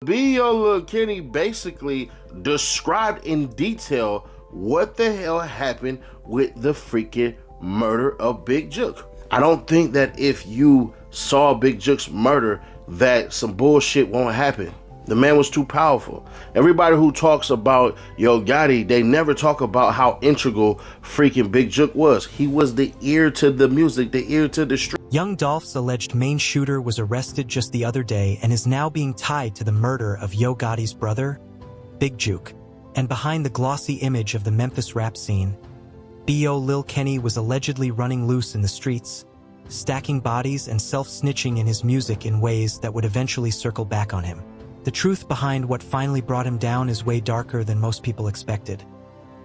Yo Kenny basically described in detail what the hell happened with the freaking murder of Big Jook. I don't think that if you saw Big Jook's murder that some bullshit won't happen. The man was too powerful. Everybody who talks about Yo Gotti, they never talk about how integral freaking Big Jook was. He was the ear to the music, the ear to the street. Young Dolph's alleged main shooter was arrested just the other day and is now being tied to the murder of Yo Gotti's brother, Big Jook. And behind the glossy image of the Memphis rap scene, B.O. Lil Kenny was allegedly running loose in the streets, stacking bodies and self-snitching in his music in ways that would eventually circle back on him. The truth behind what finally brought him down is way darker than most people expected.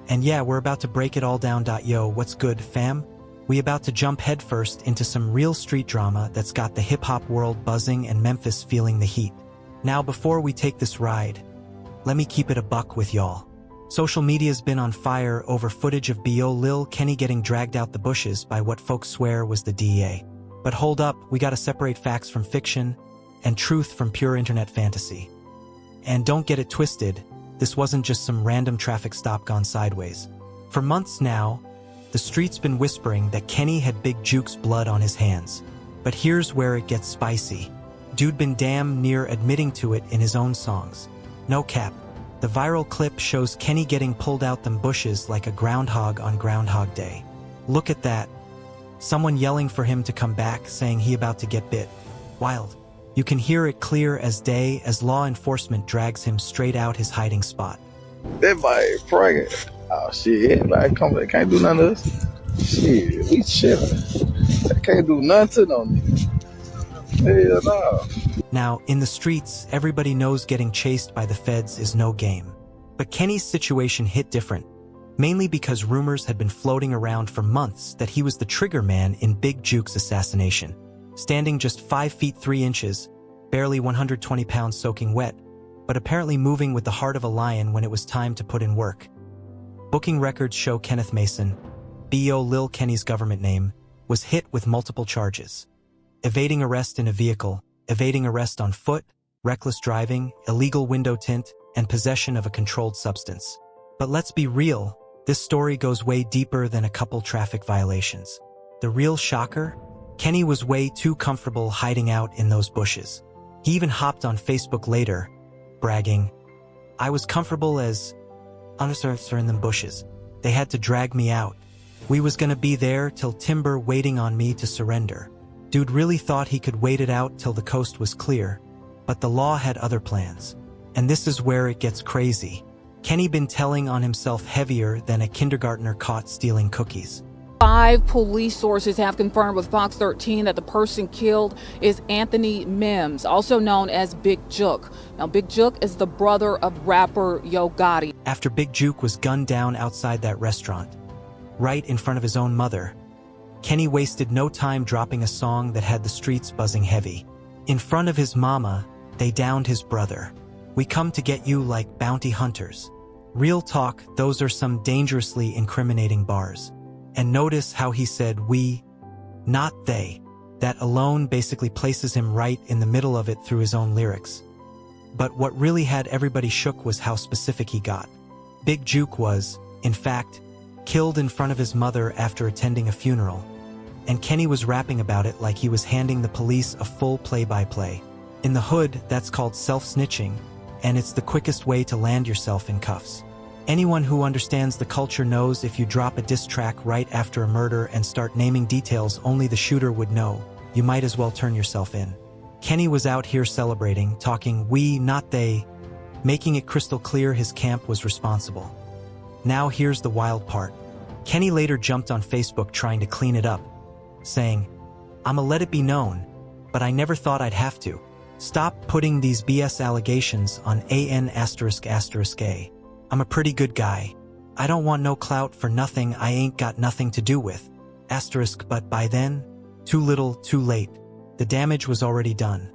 And yeah, we're about to break it all down. Yo, what's good, fam? We about to jump headfirst into some real street drama that's got the hip-hop world buzzing and Memphis feeling the heat. Now, before we take this ride, let me keep it a buck with y'all. Social media's been on fire over footage of B.O. Lil Kenny getting dragged out the bushes by what folks swear was the DEA. But hold up, we gotta separate facts from fiction and truth from pure internet fantasy. And don't get it twisted, this wasn't just some random traffic stop gone sideways. For months now, the street's been whispering that Kenny had Big Jook's blood on his hands. But here's where it gets spicy. Dude been damn near admitting to it in his own songs. No cap. The viral clip shows Kenny getting pulled out them bushes like a groundhog on Groundhog Day. Look at that. Someone yelling for him to come back, saying he about to get bit. Wild. You can hear it clear as day as law enforcement drags him straight out his hiding spot. That boy pregnant. Oh shit, everybody come, they can't do nothing to us. Shit, we chillin'. They can't do nothing to no nigga. Hell no. Now, in the streets, everybody knows getting chased by the feds is no game. But Kenny's situation hit different, mainly because rumors had been floating around for months that he was the trigger man in Big Jook's assassination. Standing just 5 feet 3 inches, barely 120 pounds soaking wet, but apparently moving with the heart of a lion when it was time to put in work. Booking records show Kenneth Mason, B.O. Lil Kenny's government name, was hit with multiple charges. Evading arrest in a vehicle, evading arrest on foot, reckless driving, illegal window tint, and possession of a controlled substance. But let's be real, this story goes way deeper than a couple traffic violations. The real shocker? Kenny was way too comfortable hiding out in those bushes. He even hopped on Facebook later, bragging, "I was comfortable as unanswered in them bushes. They had to drag me out. We was gonna be there till timber waiting on me to surrender." Dude really thought he could wait it out till the coast was clear, but the law had other plans. And this is where it gets crazy. Kenny been telling on himself heavier than a kindergartner caught stealing cookies. 5 police sources have confirmed with Fox 13 that the person killed is Anthony Mims, also known as Big Jook. Now, Big Jook is the brother of rapper Yo Gotti. After Big Jook was gunned down outside that restaurant, right in front of his own mother, Kenny wasted no time dropping a song that had the streets buzzing heavy. In front of his mama, they downed his brother. "We come to get you like bounty hunters." Real talk, those are some dangerously incriminating bars. And notice how he said we, not they. That alone basically places him right in the middle of it through his own lyrics. But what really had everybody shook was how specific he got. Big Jook was, in fact, killed in front of his mother after attending a funeral. And Kenny was rapping about it like he was handing the police a full play-by-play. In the hood, that's called self-snitching, and it's the quickest way to land yourself in cuffs. Anyone who understands the culture knows if you drop a diss track right after a murder and start naming details only the shooter would know, you might as well turn yourself in. Kenny was out here celebrating, talking we, not they, making it crystal clear his camp was responsible. Now here's the wild part. Kenny later jumped on Facebook trying to clean it up, saying, "I'ma let it be known, but I never thought I'd have to. Stop putting these BS allegations on ***A. I'm a pretty good guy. I don't want no clout for nothing I ain't got nothing to do with. But by then, too little, too late. The damage was already done."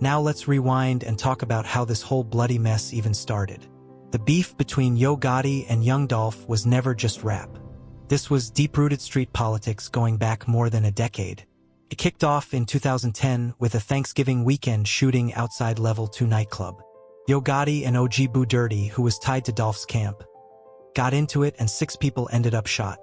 Now let's rewind and talk about how this whole bloody mess even started. The beef between Yo Gotti and Young Dolph was never just rap. This was deep-rooted street politics going back more than a decade. It kicked off in 2010 with a Thanksgiving weekend shooting outside Level 2 nightclub. Yo Gotti and OG Boo Dirty, who was tied to Dolph's camp, got into it and 6 people ended up shot.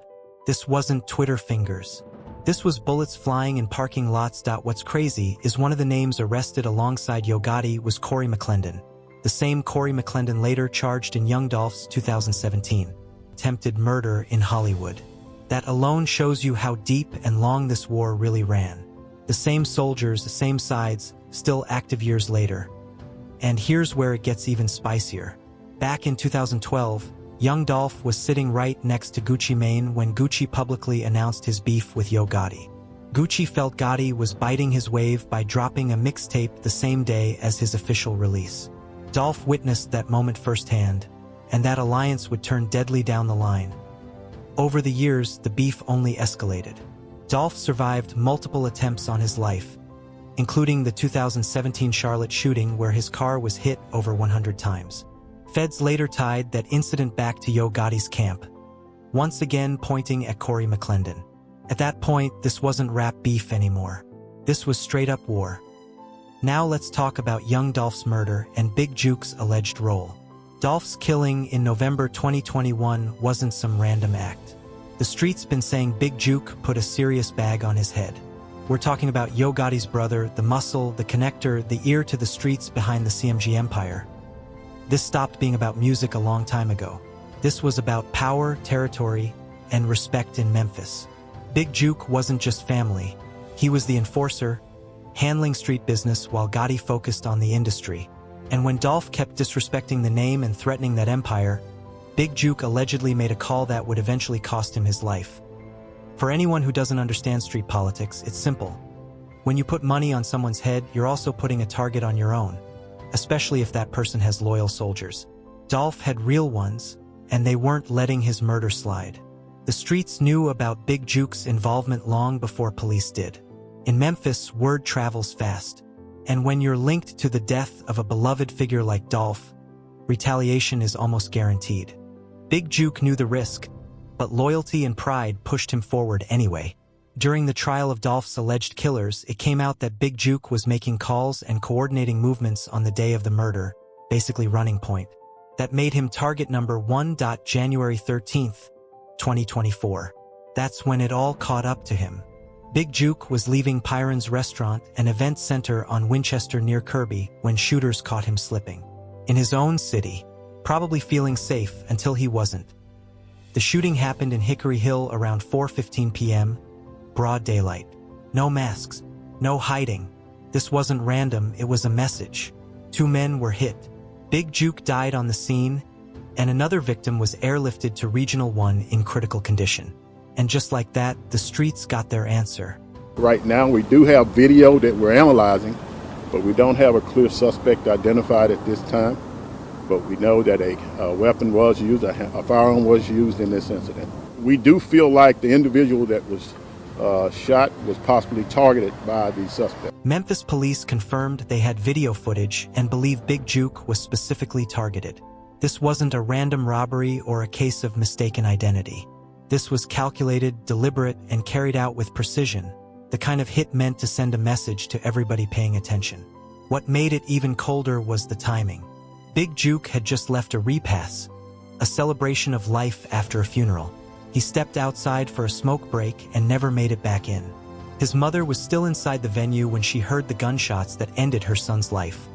This wasn't Twitter fingers. This was bullets flying in parking lots. What's crazy is one of the names arrested alongside Yo Gotti was Corey McClendon. The same Corey McClendon later charged in Young Dolph's 2017 attempted murder in Hollywood. That alone shows you how deep and long this war really ran. The same soldiers, the same sides, still active years later. And here's where it gets even spicier. Back in 2012, Young Dolph was sitting right next to Gucci Mane when Gucci publicly announced his beef with Yo Gotti. Gucci felt Gotti was biting his wave by dropping a mixtape the same day as his official release. Dolph witnessed that moment firsthand, and that alliance would turn deadly down the line. Over the years, the beef only escalated. Dolph survived multiple attempts on his life, including the 2017 Charlotte shooting where his car was hit over 100 times. Feds later tied that incident back to Yo Gotti's camp, once again pointing at Corey McClendon. At that point, this wasn't rap beef anymore. This was straight-up war. Now let's talk about Young Dolph's murder and Big Juke's alleged role. Dolph's killing in November 2021 wasn't some random act. The street's been saying Big Juke put a serious bag on his head. We're talking about Yo Gotti's brother, the muscle, the connector, the ear to the streets behind the CMG empire. This stopped being about music a long time ago. This was about power, territory, and respect in Memphis. Big Juke wasn't just family. He was the enforcer, handling street business while Gotti focused on the industry. And when Dolph kept disrespecting the name and threatening that empire, Big Juke allegedly made a call that would eventually cost him his life. For anyone who doesn't understand street politics, it's simple. When you put money on someone's head, you're also putting a target on your own, especially if that person has loyal soldiers. Dolph had real ones, and they weren't letting his murder slide. The streets knew about Big Juke's involvement long before police did. In Memphis, word travels fast, and when you're linked to the death of a beloved figure like Dolph, retaliation is almost guaranteed. Big Juke knew the risk, but loyalty and pride pushed him forward anyway. During the trial of Dolph's alleged killers, it came out that Big Juke was making calls and coordinating movements on the day of the murder, basically running point. That made him target number 1. January 13th, 2024. That's when it all caught up to him. Big Juke was leaving Pyron's restaurant, an event center on Winchester near Kirby, when shooters caught him slipping. In his own city, probably feeling safe until he wasn't. The shooting happened in Hickory Hill around 4:15 p.m., broad daylight. No masks, no hiding. This wasn't random, it was a message. 2 men were hit. Big Juke died on the scene, and another victim was airlifted to Regional 1 in critical condition. And just like that, the streets got their answer. Right now, we do have video that we're analyzing, but we don't have a clear suspect identified at this time. But we know that a weapon was used, a firearm was used in this incident. We do feel like the individual that was shot was possibly targeted by the suspect. Memphis police confirmed they had video footage and believe Big Juke was specifically targeted. This wasn't a random robbery or a case of mistaken identity. This was calculated, deliberate, and carried out with precision, the kind of hit meant to send a message to everybody paying attention. What made it even colder was the timing. Big Juke had just left a repass, a celebration of life after a funeral. He stepped outside for a smoke break and never made it back in. His mother was still inside the venue when she heard the gunshots that ended her son's life.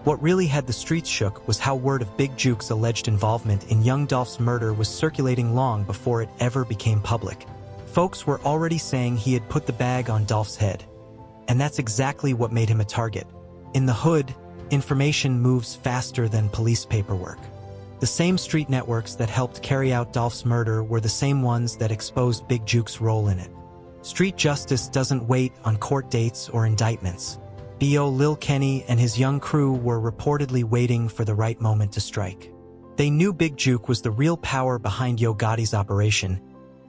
What really had the streets shook was how word of Big Juke's alleged involvement in Young Dolph's murder was circulating long before it ever became public. Folks were already saying he had put the bag on Dolph's head. And that's exactly what made him a target. In the hood, information moves faster than police paperwork. The same street networks that helped carry out Dolph's murder were the same ones that exposed Big Juke's role in it. Street justice doesn't wait on court dates or indictments. B.O. Lil Kenny and his young crew were reportedly waiting for the right moment to strike. They knew Big Juke was the real power behind Yo Gotti's operation,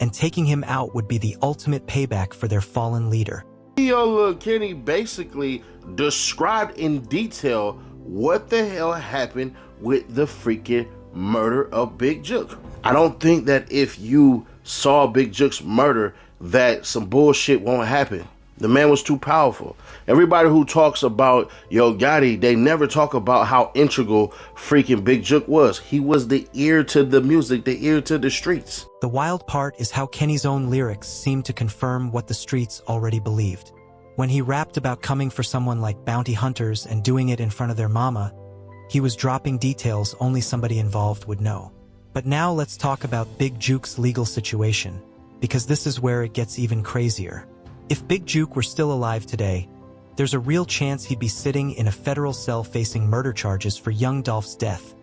and taking him out would be the ultimate payback for their fallen leader. B.O. Lil Kenny basically described in detail what the hell happened with the freaking murder of Big Juke. I don't think that if you saw Big Juke's murder that some bullshit won't happen. The man was too powerful. Everybody who talks about Yo Gotti, they never talk about how integral freaking Big Jook was. He was the ear to the music, the ear to the streets. The wild part is how Kenny's own lyrics seem to confirm what the streets already believed. When he rapped about coming for someone like bounty hunters and doing it in front of their mama, he was dropping details only somebody involved would know. But now let's talk about Big Jook's legal situation, because this is where it gets even crazier. If Big Jook were still alive today, there's a real chance he'd be sitting in a federal cell facing murder charges for young Dolph's death.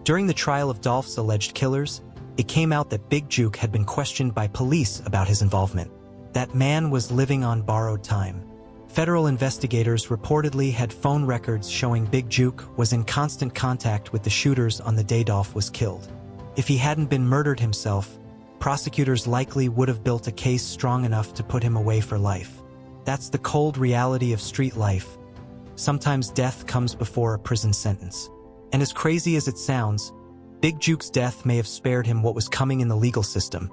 During the trial of Dolph's alleged killers, it came out that Big Jook had been questioned by police about his involvement. That man was living on borrowed time. Federal investigators reportedly had phone records showing Big Jook was in constant contact with the shooters on the day Dolph was killed. If he hadn't been murdered himself, prosecutors likely would have built a case strong enough to put him away for life. That's the cold reality of street life. Sometimes death comes before a prison sentence. And as crazy as it sounds, Big Jook's death may have spared him what was coming in the legal system.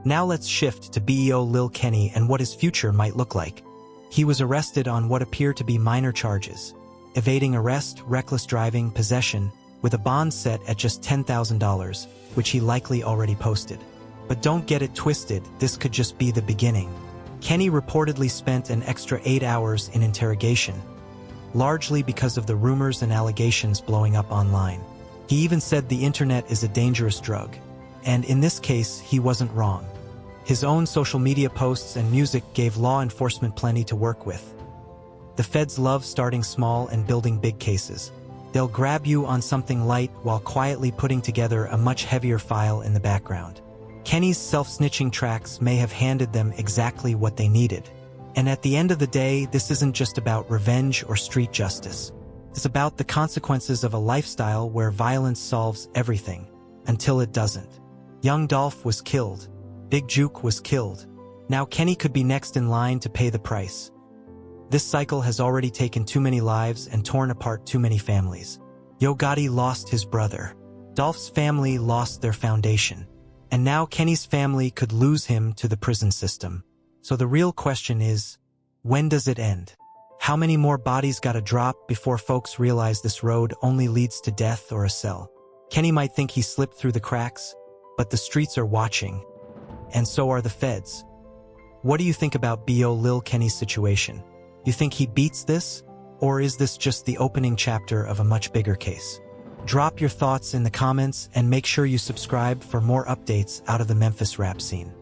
Now let's shift to BEO Lil Kenny and what his future might look like. He was arrested on what appear to be minor charges: evading arrest, reckless driving, possession, with a bond set at just $10,000, which he likely already posted. But don't get it twisted, this could just be the beginning. Kenny reportedly spent an extra 8 hours in interrogation, largely because of the rumors and allegations blowing up online. He even said the internet is a dangerous drug, and in this case, he wasn't wrong. His own social media posts and music gave law enforcement plenty to work with. The feds love starting small and building big cases. They'll grab you on something light while quietly putting together a much heavier file in the background. Kenny's self-snitching tracks may have handed them exactly what they needed. And at the end of the day, this isn't just about revenge or street justice. It's about the consequences of a lifestyle where violence solves everything, until it doesn't. Young Dolph was killed. Big Jook was killed. Now Kenny could be next in line to pay the price. This cycle has already taken too many lives and torn apart too many families. Yo Gotti lost his brother. Dolph's family lost their foundation. And now Kenny's family could lose him to the prison system. So the real question is, when does it end? How many more bodies gotta drop before folks realize this road only leads to death or a cell? Kenny might think he slipped through the cracks, but the streets are watching. And so are the feds. What do you think about BO Lil Kenny's situation? You think he beats this? Or is this just the opening chapter of a much bigger case? Drop your thoughts in the comments and make sure you subscribe for more updates out of the Memphis rap scene.